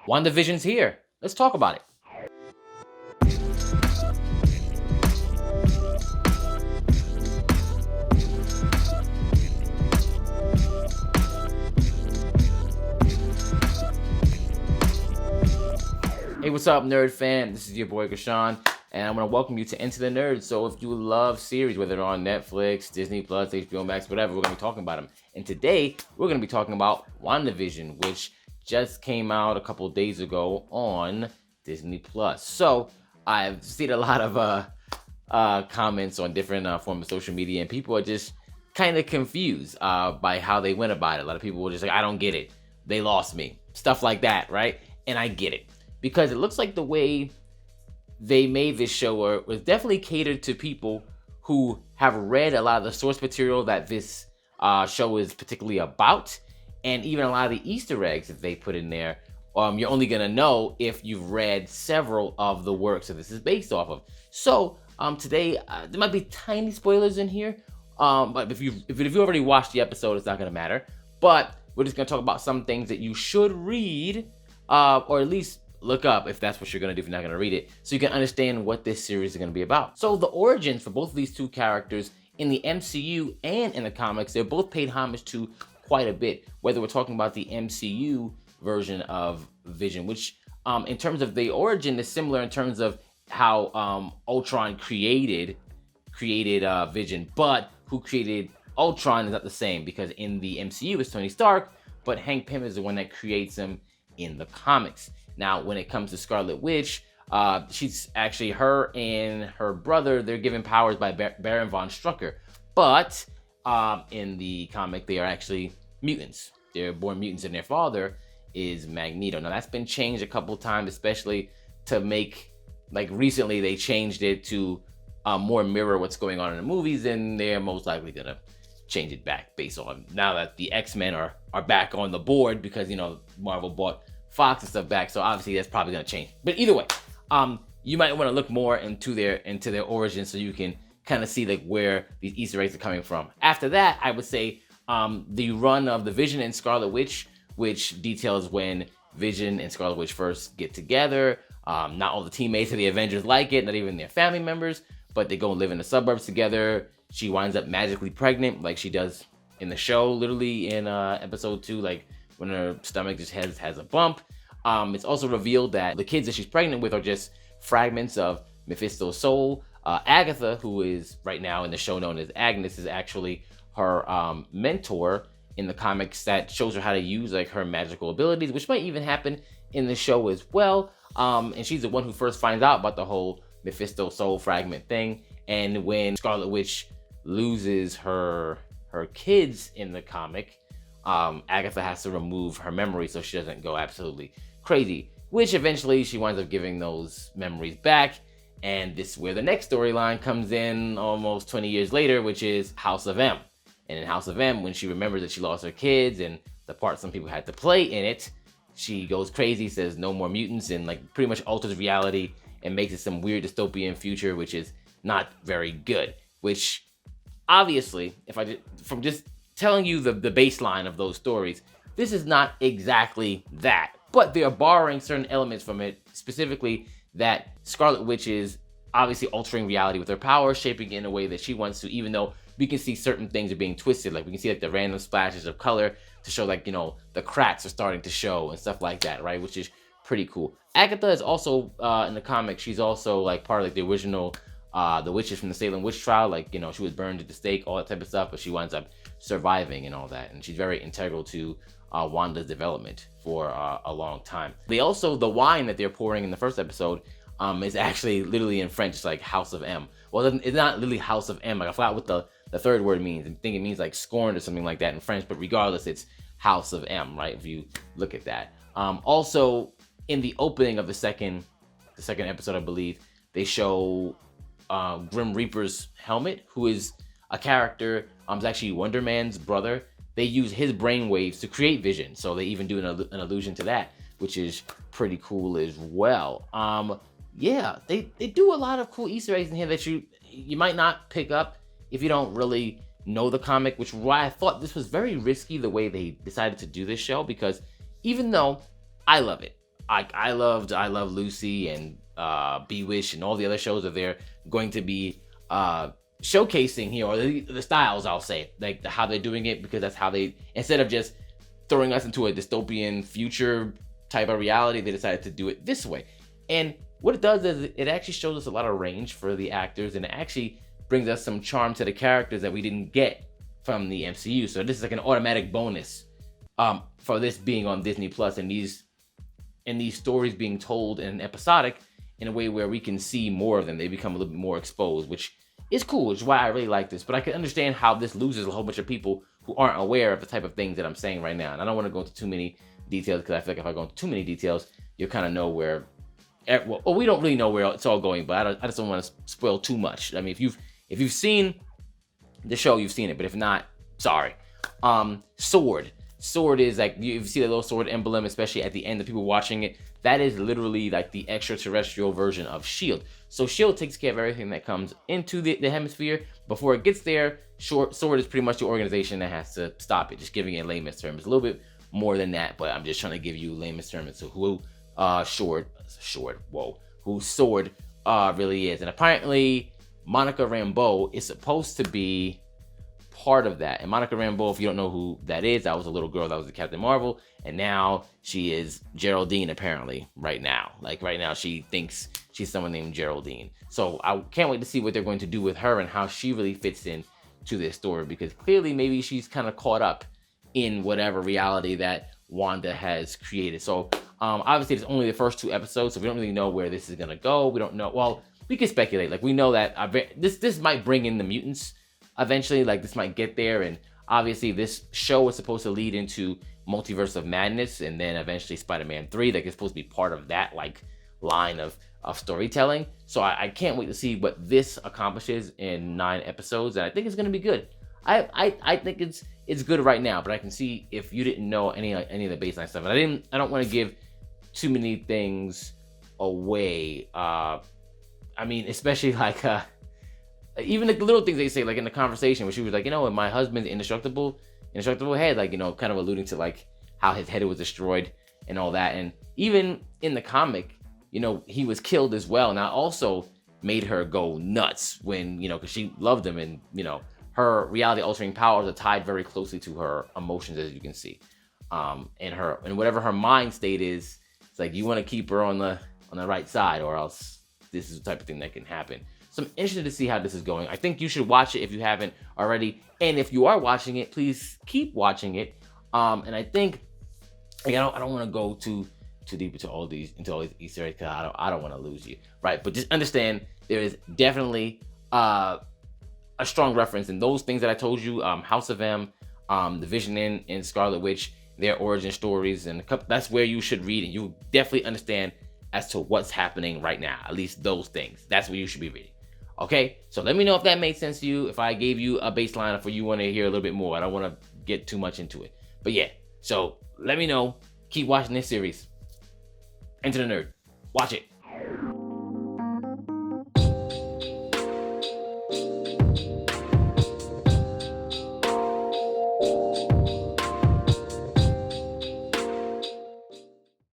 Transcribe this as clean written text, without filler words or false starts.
WandaVision's here. Let's talk about it. Hey, what's up, nerd fan? This is your boy Gashawn, and I'm gonna welcome you to Into the Nerd. So if you love series, whether they're on Netflix, Disney Plus, HBO Max, whatever, we're gonna be talking about them. And today we're gonna be talking about Wandavision, which just came out a couple days ago on Disney Plus. So I've seen a lot of comments on different forms of social media, and people are just kind of confused by how they went about it. A lot of people were just like, I don't get it. They lost me. Stuff like that, right? And I get it. Because it looks like the way they made this show was definitely catered to people who have read a lot of the source material that this show is particularly about, and even a lot of the Easter eggs that they put in there. You're only gonna know if you've read several of the works that this is based off of. So today there might be tiny spoilers in here, but if you already watched the episode, it's not gonna matter. But we're just gonna talk about some things that you should read, or at least look up if that's what you're going to do if you're not going to read it, so you can understand what this series is going to be about. So the origins for both of these two characters in the MCU and in the comics, they're both paid homage to quite a bit, whether we're talking about the MCU version of Vision, which in terms of the origin is similar in terms of how Ultron created Vision, but who created Ultron is not the same, because in the MCU it's Tony Stark, but Hank Pym is the one that creates him in the comics. Now, when it comes to Scarlet Witch, she's actually, her and her brother, they're given powers by Baron von Strucker. But in the comic, they are actually mutants. They're born mutants, and their father is Magneto. Now, that's been changed a couple times, especially to make, like recently, they changed it to more mirror what's going on in the movies, and they're most likely going to change it back based on now that the X-Men are back on the board, because, you know, Marvel bought Fox and stuff back, so obviously that's probably going to change. But either way, you might want to look more into their origins, so you can kind of see like where these Easter eggs are coming from. After that, I would say the run of the Vision and Scarlet Witch, which details when Vision and Scarlet Witch first get together. Not all the teammates of the Avengers like it, not even their family members, but they go and live in the suburbs together. She winds up magically pregnant, like she does in the show, literally in episode 2, like when her stomach just has a bump. It's also revealed that the kids that she's pregnant with are just fragments of Mephisto's soul. Agatha, who is right now in the show known as Agnes, is actually her mentor in the comics that shows her how to use like her magical abilities, which might even happen in the show as well. And she's the one who first finds out about the whole Mephisto soul fragment thing. And when Scarlet Witch loses her kids in the comic, Agatha has to remove her memory so she doesn't go absolutely crazy, which eventually she winds up giving those memories back. And this is where the next storyline comes in almost 20 years later, which is House of M. And in House of M, when she remembers that she lost her kids and the part some people had to play in it, she goes crazy, says no more mutants, and like pretty much alters reality and makes it some weird dystopian future, which is not very good. Which obviously, from just telling you the baseline of those stories, this is not exactly that, but they are borrowing certain elements from it, specifically that Scarlet Witch is obviously altering reality with her power, shaping it in a way that she wants to, even though we can see certain things are being twisted, like we can see like the random splashes of color to show like, you know, the cracks are starting to show and stuff like that, right? Which is pretty cool. Agatha is also in the comic, she's also like part of like the original the witches from the Salem witch trial, like, you know, she was burned at the stake, all that type of stuff, but she winds up surviving and all that, and she's very integral to Wanda's development for a long time. They also, the wine that they're pouring in the first episode is actually literally in French, it's like House of M. Well, it's not literally House of M, like I forgot what the third word means. I think it means like scorned or something like that in French, but regardless, it's House of M, right, if you look at that. Also, in the opening of the second episode, I believe, they show Grim Reaper's helmet, who is a character, is actually Wonder Man's brother. They use his brainwaves to create Vision, so they even do an allusion to that, which is pretty cool as well. Yeah, they do a lot of cool Easter eggs in here that you might not pick up if you don't really know the comic, which is why I thought this was very risky the way they decided to do this show, because even though I love it, I love Lucy and Bewitched and all the other shows that they're going to be showcasing here, or the styles, I'll say, like how they're doing it, because that's how they, instead of just throwing us into a dystopian future type of reality, they decided to do it this way. And what it does is it actually shows us a lot of range for the actors, and it actually brings us some charm to the characters that we didn't get from the MCU. So this is like an automatic bonus for this being on Disney Plus, and these stories being told in episodic in a way where we can see more of them. They become a little bit more exposed, which is cool, which is why I really like this. But I can understand how this loses a whole bunch of people who aren't aware of the type of things that I'm saying right now. And I don't want to go into too many details, because I feel like if I go into too many details, you'll kind of know where, well, we don't really know where it's all going, but I just don't want to spoil too much. I mean, if you've seen the show, you've seen it, but if not, sorry. Sword is like, you see the little sword emblem, especially at the end, the people watching it, that is literally like the extraterrestrial version of S.H.I.E.L.D. So S.H.I.E.L.D. takes care of everything that comes into the hemisphere. Before it gets there, Sword is pretty much the organization that has to stop it. Just giving it layman's terms. A little bit more than that, but I'm just trying to give you layman's terms. So who who Sword really is. And apparently Monica Rambeau is supposed to be part of that. And Monica Rambeau, if you don't know who that is, that was a little girl that was the Captain Marvel, and now she is Geraldine, apparently, right now. Like right now she thinks she's someone named Geraldine. So I can't wait to see what they're going to do with her and how she really fits in to this story, because clearly maybe she's kind of caught up in whatever reality that Wanda has created. So obviously it's only the first 2 episodes, so we don't really know where this is gonna go. We don't know. Well, we can speculate. Like we know that this might bring in the mutants eventually. Like this might get there, and obviously this show is supposed to lead into Multiverse of Madness, and then eventually Spider-Man 3, that is supposed to be part of that like line of storytelling. So I can't wait to see what this accomplishes in 9 episodes, and I think it's gonna be good. I think it's good right now, but I can see if you didn't know any of the baseline stuff, and I don't want to give too many things away. I mean, especially like even the little things they say, like in the conversation where she was like, you know, and my husband's indestructible head, like, you know, kind of alluding to like how his head was destroyed and all that. And even in the comic, you know, he was killed as well. And I also made her go nuts when, you know, because she loved him, and, you know, her reality altering powers are tied very closely to her emotions, as you can see. And whatever her mind state is, it's like you want to keep her on the right side, or else this is the type of thing that can happen. So I'm interested to see how this is going. I think you should watch it if you haven't already. And if you are watching it, please keep watching it. And I think, like, I don't want to go too deep into all these Easter eggs, because I don't want to lose you, right? But just understand there is definitely a strong reference in those things that I told you. House of M, the Vision and Scarlet Witch, their origin stories, and that's where you should read, and you definitely understand as to what's happening right now. At least those things. That's what you should be reading. Okay, so let me know if that made sense to you, if I gave you a baseline, or you want to hear a little bit more. I don't want to get too much into it. But yeah, so let me know. Keep watching this series. Enter the Nerd. Watch it.